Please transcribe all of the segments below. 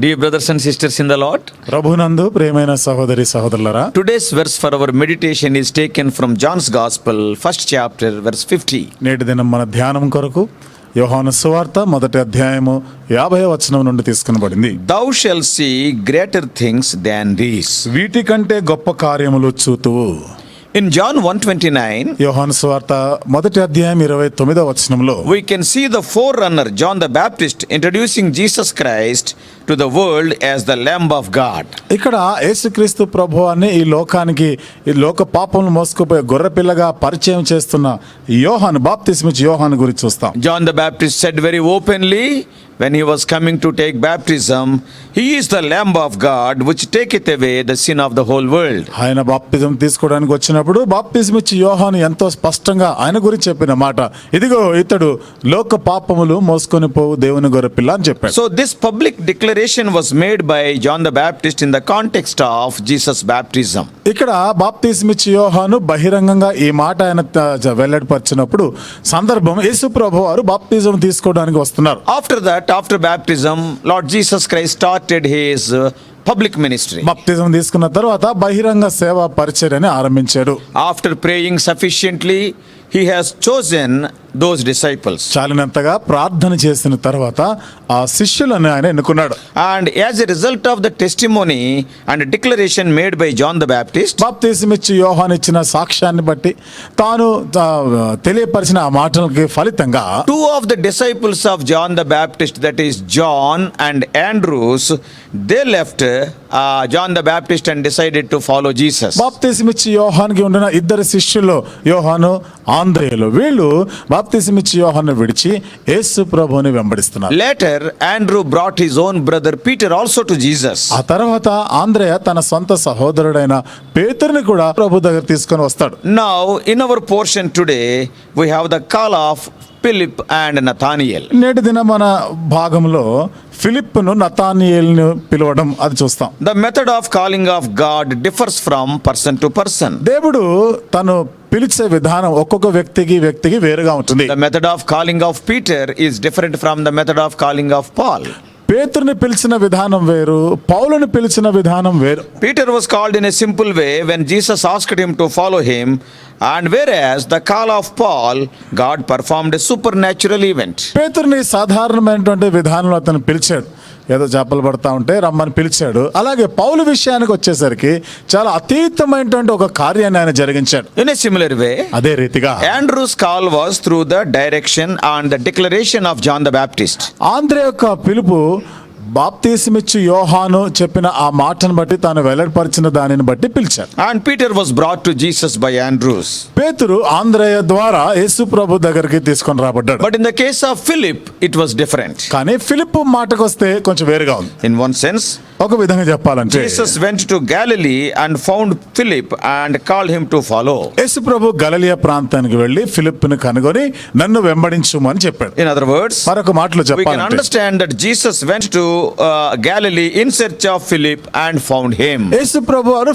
Dear brothers and sisters in the Lord, ప్రభునందు ప్రియమైన సహోదరి సహోదరులారా, today's verse for our meditation is taken from John's Gospel, 1st chapter, verse 50. నేటి దినం మన ధ్యానం కొరకు యోహాను సువార్త 1వ అధ్యాయము 50వ వచనం నుండి తీసుకొనబడింది. Thou shalt see greater things than these. వీటికంటే గొప్ప కార్యములు చూతువు. In John 1:29, యోహాను సువార్త 1వ అధ్యాయం 29వ వచనంలో we can see the forerunner John the Baptist introducing Jesus Christ to the world as the Lamb of God. ఇక్కడ యేసుక్రీస్తు ప్రభువాన్ని ఈ లోకానికి, ఈ లోక పాపములను మోసుకుపోయే గొర్రెపిల్లగా పరిచయం చేస్తున్న యోహాను, బాప్తిస్మిచ్చే యోహాను గురించి చూస్తాం. John the Baptist said very openly when he was coming to take baptism, he is the Lamb of God which taketh away the sin of the whole world. ఆయన బాప్తిజం తీసుకోవడానికి వచ్చినప్పుడు బాప్తిస్మిచ్చే యోహాను ఎంతో స్పష్టంగా ఆయన గురించి చెప్పిన మాట, ఇదిగో ఇతడు లోక పాపములు మోసుకొని పోవు దేవుని గొర్రెపిల్ల అని చెప్పాడు. So this public declaration was made by John the Baptist in the context of Jesus' baptism. ఇక్కడ బాప్తిస్మిచ్చే యోహాను బహిరంగంగా ఈ మాట ఆయన వెల్లడిపరిచినప్పుడు సందర్భం యేసు ప్రభు వారు బాప్తిజం తీసుకోవడానికి వస్తున్నారు. After baptism, Lord Jesus Christ started his public ministry. బాప్తిజం తీసుకున్న తర్వాత బహిరంగ సేవ పరిచర్యని ఆరంభించాడు. After praying sufficiently, he has chosen those disciples. చాలినంతగా ప్రార్థన చేసిన తర్వాత ఆ శిష్యులను ఆయన ఎన్నుకున్నాడు. And as a result of the testimony and declaration made by John the Baptist, బాప్తిస్మిచ్చే యోహాను ఇచ్చిన సాక్ష్యాన్ని బట్టి తాను తెలియపరిచిన ఆ మాటలకి ఫలితంగా two of the disciples of John the Baptist, that is John and Andrews, they left John the Baptist and decided to follow Jesus. బాప్తిస్మిచ్చే యోహానుకి ఉండిన ఇద్దరు శిష్యులు యోహాను, ఆంద్రేయులు, వీళ్ళు బాప్తిస్మిచ్చే యోహాను విడిచి యేసు ప్రభువుని వెంబడిస్తున్నారు. Later Andrew brought his own brother Peter also to Jesus. ఆ తర్వాత ఆంద్రేయ తన సొంత సహోదరుడైన పేతురుని కూడా ప్రభు దగ్గర తీసుకొని వస్తాడు. Now in our portion today we have the call of Philip and Nathaniel. నేటి దిన మన భాగంలో ఫిలిప్పును నతానియేలును పిలవడం అది చూస్తాం. The method of calling of God differs from person to person. దేవుడు తను పిలిచే విధానం ఒక్కొక్క వ్యక్తికి వేరుగా ఉంటుంది. The method of calling of Peter is different from the method of calling of Paul. పేతురుని పిలిచిన విధానం వేరు, పౌలుని పిలిచిన విధానం వేరు. Peter was called in a simple way when Jesus asked him to follow him, and whereas the call of Paul, God performed a supernatural event. పేతురుని సాధారణమైనటువంటి విధానంలో అతను పిలిచాడు, ఏదో చేపలు పడతా ఉంటే రమ్మని పిలిచాడు. అలాగే పౌలు విషయానికి వచ్చేసరికి చాలా అతీతమైనటువంటి ఒక కార్యాన్ని ఆయన జరిగించాడు. In a similar way, అదే రీతిగా Andrew's call was through the direction and the declaration of John the Baptist. ఆంద్రే యొక్క పిలుపు బాప్తిస్మిచ్చే యోహాను చెప్పిన ఆ మాటను బట్టి తాను వెల్లడిపరిచిన దానిని బట్టి పిలిచాడు. And Peter was brought to Jesus by Andrews. పేతురు ఆంద్రేయ ద్వారా యేసు ప్రభు దగ్గరికి తీసుకొని రాబడ్డాడు. But in the case of Philip, it was different. కానీ ఫిలిప్ మాటకు వస్తే కొంచెం వేరుగా ఉంది. In one sense, ఒక విధంగా చెప్పాలంటే Jesus went to Galilee and found Philip and called him to follow. యేసు ప్రభు గలిలయ ప్రాంతానికి వెళ్ళి ఫిలిప్పుని కనుగొని నన్ను వెంబడించుము అని చెప్పాడు. In other words, మరొక మాటలో we can చెప్పాలంటే understand that Jesus went to Galilee in search of Philip and found him. యేసు ప్రభు వారు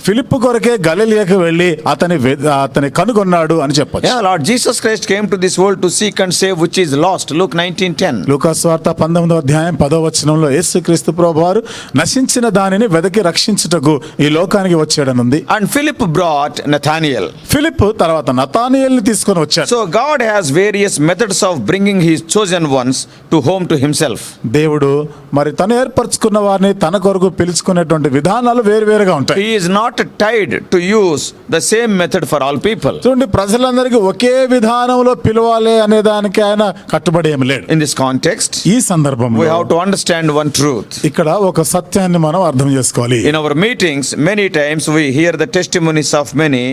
ఫిలిప్పు కొరకే గలిలయకు వెళ్ళి అతని కనుగొన్నాడు అని చెప్పొచ్చు. Yeah, Lord Jesus Christ came to this world to seek and save which is lost. Luke 19:10. లూకా సువార్త 19వ అధ్యాయం 10వ వచనంలో యేసుక్రీస్తు ప్రభువారు నశించిన దానిని వెదకి రక్షించుటకు ఈ లోకానికి వచ్చాడనుంది. And Philip brought Nathaniel. Philip తర్వాత నతానియేలుని తీసుకొని వచ్చాడు. So God has various methods of bringing his chosen ones to home to himself. దేవుడు మరి తను ఏర్పరచుకున్న వారిని తన కొరకు పిలుచుకునేటువంటి విధానాలు వేరువేరుగా ఉంటాయి. He is not tied to use the same method for all people. చూడండి, ప్రజలందరికీ ఒకే విధానంలో పిలవాలి అనే దానికి ఆయన కట్టుబడి ఏమి లేడు. In this context, ఈ సందర్భంలో we have to understand one truth. ఇక్కడ ఒక సత్యాన్ని మనం అర్థం చేసుకోవాలి. In our meetings, many times we hear the testimonies of many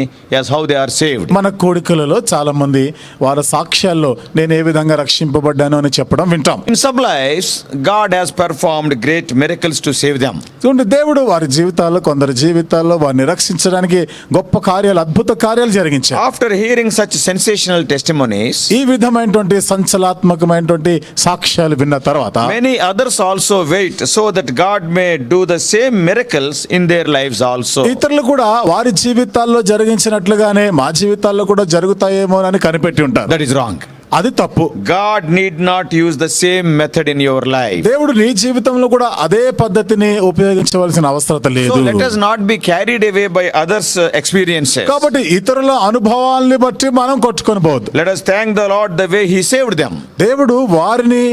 as how they are saved. మన కోడికలలో చాలా మంది వారి సాక్ష్యాల్లో నేను ఏ విధంగా రక్షింపబడ్డాను అని చెప్పడం వింటాం. In some lives, God has performed great miracles to save them. చూడండి, దేవుడు వారి జీవితాల్లో, కొందరి జీవితాల్లో వారిని రక్షించడానికి గొప్ప కార్యాలు, అద్భుత కార్యాలు జరిగించారు. After hearing such sensational testimonies, ఈ విధమైనటువంటి సంచలనాత్మకమైనటువంటి సాక్ష్యాలు విన్న తర్వాత many others also wait so that God may do the same miracles in their lives also. ఇతరులు కూడా వారి జీవితాల్లో జరిగించినట్లుగానే మా జీవితాల్లో కూడా జరుగుతాయేమో అని కనిపెట్టి ఉంటారు. That is wrong. అది తప్పు. God need not use the same method in your life. దేవుడు నీ జీవితంలో కూడా అదే పద్ధతిని ఉపయోగించవలసిన అవసరం So లేదు. let us not be carried away by others' experiences. కాబట్టి ఇతరుల అనుభవాల్ని బట్టి మనం కొట్టుకొని పోవద్దు. Let us thank the Lord the way He saved them. దేవుడు వారిని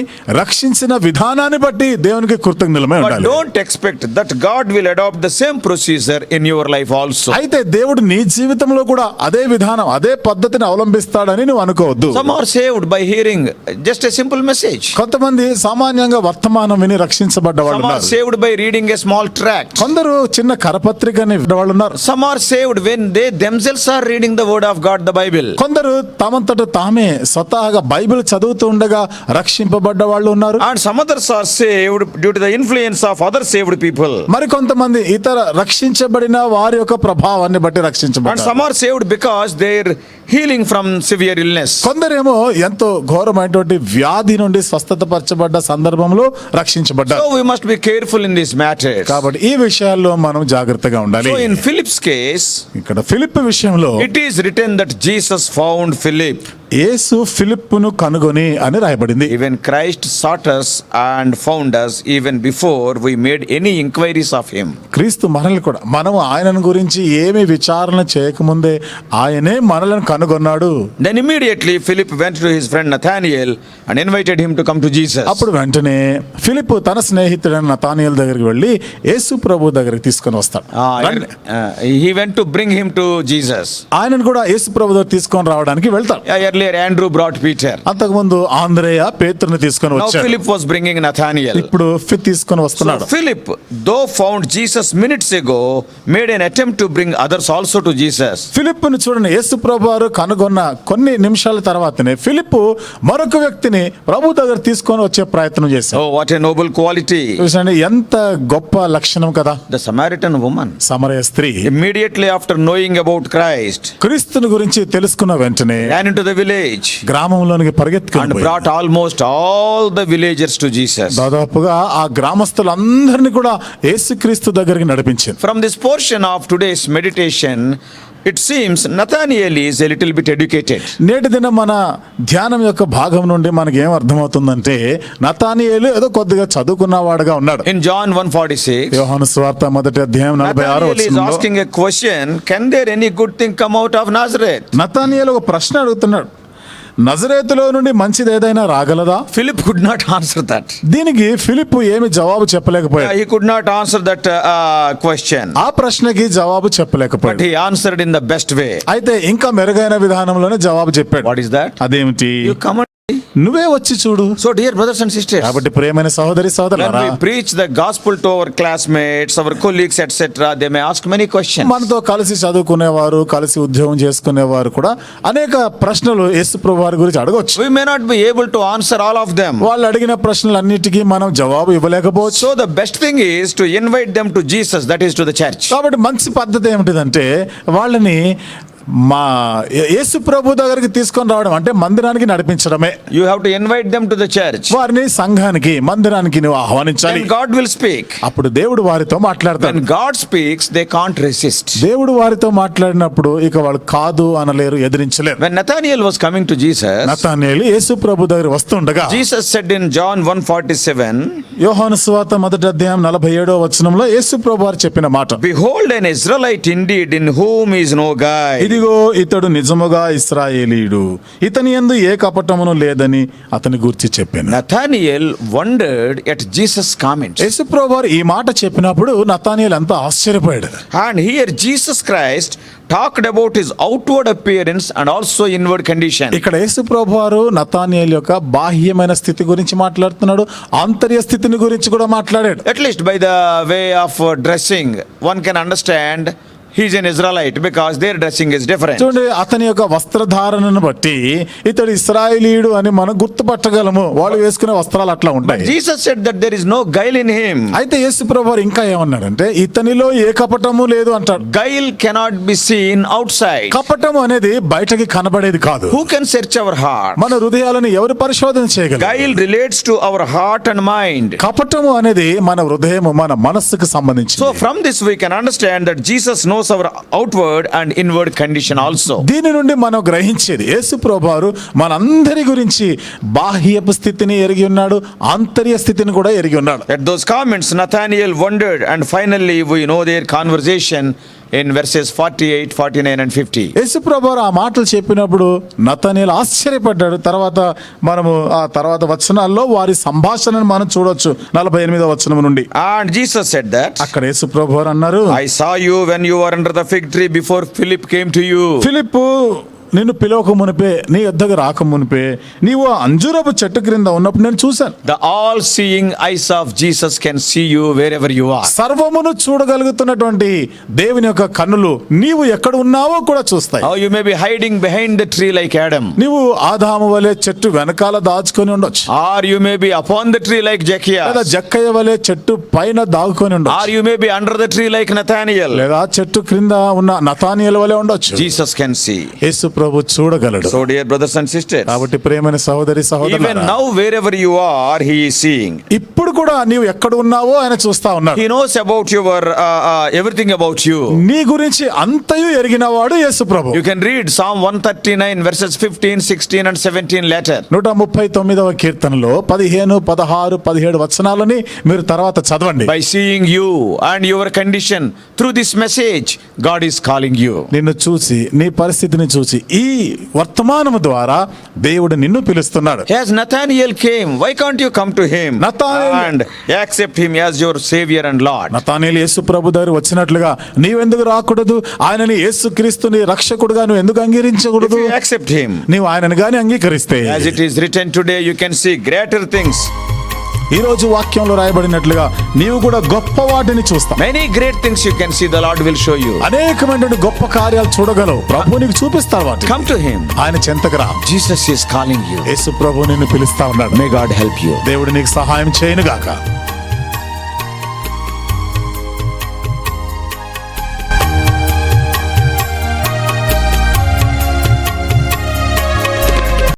రక్షించిన విధానాన్ని బట్టి దేవునికి కృతజ్ఞులమై But ఉండాలి. don't expect that God will adopt the same procedure in your life also. అయితే దేవుడు నీ జీవితంలో కూడా అదే విధానం అదే పద్ధతిని అవలంబిస్తాడని నువ్వు అనుకోవద్దు. Some are saved by hearing just a simple message. కొంతమంది సామాన్యంగా వర్తమానం విని రక్షించబడ్డ వాళ్ళు Some are ఉన్నారు. saved by reading a small tract. కొందరు చిన్న కరపత్రికని వాళ్ళు ఉన్నారు. Some are saved when they themselves are reading the word of God, the Bible. కొందరు తమంతట తామే స్వతహాగా బైబిల్ చదువుతూ ఉండగా రక్షింపబడ్డ వాళ్ళు ఉన్నారు. And some others are saved due to the influence of other saved people. మరి కొంతమంది ఇతర రక్షించబడిన వారి యొక్క ప్రభావాన్ని బట్టి And రక్షించబడ్డారు. some are saved because they're healing from severe illness. కొందరేమో ఎంతో ఘోరమైనటువంటి వ్యాధి నుండి స్వస్థత పరచబడ్డ సందర్భంలో రక్షించబడ్డారు. So we must be careful in these matters. కాబట్టి ఈ విషయాల్లో మనం జాగ్రత్తగా ఉండాలి. So in Philip's case, ఇక్కడ ఫిలిప్ విషయంలో it is written that Jesus found Philip. యేసు ఫిలిప్పును కనుగొని అని రాయబడింది. Even Christ sought us and found us even before we made any inquiries of him. క్రీస్తు మనల్ని కూడా మనం ఆయనను గురించి ఏమి విచారణ చేయకముందే ఆయనే మనల్ని కనుగొన్నాడు. Then immediately Philip went to his friend Nathanael and invited him to come to Jesus. అప్పుడు వెంటనే ఫిలిప్ తన స్నేహితుడైన నతానియేలు దగ్గరికి వెళ్ళి యేసు ప్రభు దగ్గరికి తీసుకొని వస్తాడు. He went to bring him to Jesus. ఆయనను కూడా యేసు ప్రభు దగ్గర తీసుకొని రావడానికి వెళ్తాడు. Earlier Andrew brought Peter. అంతకుముందు ఆంద్రేయ పేతురుని తీసుకొని Now వచ్చాడు. Philip was bringing Nathanael. ఇప్పుడు తీసుకొని So వస్తున్నాడు. Philip, though found Jesus minutes ago, made an attempt to bring others also to Jesus. ఫిలిప్పుని చూడండి, యేసు ప్రభు వారు కనుగొన్న కొన్ని నిమిషాల తర్వాతనే ఫిలిప్పు మరొక వ్యక్తిని ప్రభు దగ్గర తీసుకొని వచ్చే ప్రయత్నం చేశాడు. Oh, what a noble quality. చూసండి, ఎంత గొప్ప లక్షణం కదా. The Samaritan woman, సమరయ స్త్రీ immediately after knowing about Christ, క్రీస్తుని గురించి తెలుసుకున్న వెంటనే ran into the village గ్రామంలోనికి and పరిగెత్తుకొని brought almost all the villagers to Jesus. దాదాపుగా ఆ గ్రామస్తులందరినీ కూడా యేసుక్రీస్తు దగ్గరికి నడిపించింది. From this portion of today's meditation, it seems Nathanael is a little bit educated. నేటి దినం మన ధ్యానం యొక్క భాగం నుండి మనకి ఏం అర్థమవుతుందంటే నతానియేలు ఏదో కొద్దిగా చదువుకున్నవాడుగా ఉన్నాడు. In John 1:46, యోహాను సువార్త మొదటి అధ్యాయం 46వ Nathanael is వచనంలో asking a question, can there any good thing come out of Nazareth? Nathanael ఒక ప్రశ్న అడుగుతున్నాడు, నజరేతులో నుండి మంచిది ఏదైనా రాగలదా? Philip could not answer that. దీనికి ఫిలిప్పు ఏమి జవాబు చెప్పలేకపోయాడు. He could not answer that question. ఆ ప్రశ్నకి జవాబు But చెప్పలేకపోయాడు. he answered in the best way. అయితే ఇంకా మెరుగైన విధానంలోనే జవాబు చెప్పాడు. What is that? అదేమిటి? You come and see. నువ్వే వచ్చి చూడు. So dear brothers and sisters, కాబట్టి ప్రియమైన సహోదరి when సహోదరులారా, we preach the gospel to our classmates, our colleagues, etc., they may ask many questions. మనతో కలిసి చదువుకునేవారు, కలిసి ఉద్యోగం చేసుకునేవారు కూడా అనేక ప్రశ్నలు యేసు ప్రభు వారి గురించి అడగొచ్చు. We may not be able to answer all of them. వాళ్ళు అడిగిన ప్రశ్నలన్నిటికీ మనం జవాబు ఇవ్వలేకపోవచ్చు. So the best thing is to invite them to Jesus, that is to the church. కాబట్టి మంచి పద్ధతి ఏమిటిదంటే వాళ్ళని మా యేసు ప్రభు దగ్గరికి తీసుకొని రావడం, అంటే మందిరానికి నడిపించడమే. You have to invite them to the church. వారిని సంఘానికి, మందిరానికి నువ్వు ఆహ్వానించాలి. Then God will speak. అప్పుడు దేవుడు వారితో మాట్లాడతాడు. When God speaks, they can't resist. దేవుడు వారితో మాట్లాడినప్పుడు ఇక వాళ్ళు కాదు అనలేరు, ఎదిరించలేరు. When Nathanael was coming to Jesus, Nathanael యేసు ప్రభు దగ్గర వస్తుండగా Jesus said in John 1:47, యోహాను సువార్త మొదటి అధ్యాయం 47వ వచనంలో యేసు ప్రభు వారు చెప్పిన మాట, behold an Israelite indeed in whom is no guile. ఇదిగో ఇతడు నిజముగా ఇశ్రాయేలీయుడు, ఇతని యందు ఏ కపటమును లేదని అతని గురించి చెప్పాను. Nathanael wondered at Jesus' comments. యేసు ప్రభు వారు ఈ మాట చెప్పినప్పుడు నతానియేలు ఎంతో ఆశ్చర్యపోయాడు. And here Jesus Christ talked about his outward appearance and also inward condition. ఇక్కడ యేసు ప్రభు వారు నతానియేలు యొక్క బాహ్యమైన స్థితి గురించి మాట్లాడుతున్నాడు, ఆంతర్య స్థితిని గురించి కూడా మాట్లాడాడు. At least by the way of dressing, one can understand he's an Israelite because their dressing is different. చూడండి, అతని యొక్క వస్త్రధారణను బట్టి ఇతడు ఇశ్రాయేలీయుడు అని మనం గుర్తుపట్టగలము. వాళ్ళు వేసుకునే వస్త్రాలు అట్లా ఉంటాయి. Jesus said that there is no guile in him. అయితే యేసు ప్రభు వారు ఇంకా ఏమన్నాడంటే ఇతనిలో ఏ కపటము లేదు అంటాడు. Guile cannot be seen outside. కపటము అనేది బయటకి కనబడేది కాదు. Who can search our heart? మన హృదయాలను ఎవరు పరిశోధన చేయగలరు? Guile relates to our heart and mind. కపటము అనేది మన హృదయము, మన మనస్సుకు సంబంధించి. So from this we can understand that Jesus knows knows our outward and inward condition also. దీని నుండి మనం గ్రహించేది యేసు ప్రభువారు మనందరి గురించి బాహ్యపు స్థితిని ఎరిగి ఉన్నాడు, ఆంతర్య స్థితిని కూడా ఎరిగి ఉన్నాడు. At those comments, Nathanael wondered, and finally we know their conversation in verses 48, 49 and 50. యేసు ప్రభువారు ఆ మాటలు చెప్పినప్పుడు నతనీయులు ఆశ్చర్యపడ్డాడు. తర్వాత మనము ఆ తర్వాత వచనాల్లో వారి సంభాషణను మనం చూడొచ్చు 48వ వచనం నుండి. And Jesus said that, అక్కడ యేసు ప్రభువారు అన్నారు, I saw you when you were under the fig tree before Philip came to you. ఫిలిప్పు నిన్ను పిలవక మునిపే, నీ యొద్దకు రాక మునిపే నీవు ఆ అంజూరపు చెట్టు క్రింద ఉన్నప్పుడు నేను చూశాను. The all-seeing eyes of Jesus can see you wherever you are. సర్వమును చూడగలుగుతున్నటువంటి దేవుని యొక్క కన్నులు నీవు ఎక్కడ ఉన్నావో కూడా చూస్తాయి. How you may be hiding behind the tree like Adam, నీవు ఆదాము వలె చెట్టు వెనకాల దాచుకొని ఉండొచ్చు, or you may be upon the tree like లేదా Zacchaeus, జక్కయ్య వలె చెట్టు పైన దాగుకొని or ఉండొచ్చు, you may be under the tree like Nathanael. లేదా చెట్టు క్రింద ఉన్న నతానియేలు వలె ఉండొచ్చు. Jesus can see. Yesu Prabhu చూడగలడు. So dear brothers and sisters, కాబట్టి ప్రియమైన సహోదరి even సహోదరులారా, now wherever you are, he is seeing. ఇప్పుడు కూడా నీవు ఎక్కడ ఉన్నావో ఆయన చూస్తా ఉన్నాడు. He knows about your everything about you. నీ గురించి అంతయు ఎరిగినవాడు యేసు ప్రభు. You can read Psalm 139 verses 15, 16 and 17 later. 139వ కీర్తనలో 15, 16, 17 వచనాలని మీరు తర్వాత చదవండి. By seeing you and your condition through this message, God is calling you. నిన్ను చూసి నీ పరిస్థితిని చూసి ఈ వర్తమానము ద్వారా దేవుడు నిన్ను పిలుస్తున్నాడు. As Nathanael came, why can't you come to him Nathanael- and accept him as your savior and Lord? Nathanelu యేసు ప్రభు దగ్గర వచ్చినట్లుగా నీవెందుకు రాకూడదు? ఆయనని యేసు క్రీస్తుని రక్షకుడుగా నువ్వు ఎందుకు If అంగీకరించకూడదు? you accept him, నీవు ఆయనను గాని అంగీకరిస్తే as it is written today, you can see greater things. ఈ రోజు వాక్యంలో రాయబడినట్లుగా నీవు కూడా గొప్ప వాటిని చూస్తావు. Many great things you can see, the Lord will show you. అనేకమైనటువంటి గొప్ప కార్యాలు చూడగలవు. ప్రభు నీకు చూపిస్తాడు వాటిని. Come to him. ఆయన చెంతకు రా. Jesus is calling you. యేసు ప్రభు నిన్ను పిలుస్తా ఉన్నాడు. May God help you. దేవుడు నీకు సహాయం చేయను గాక.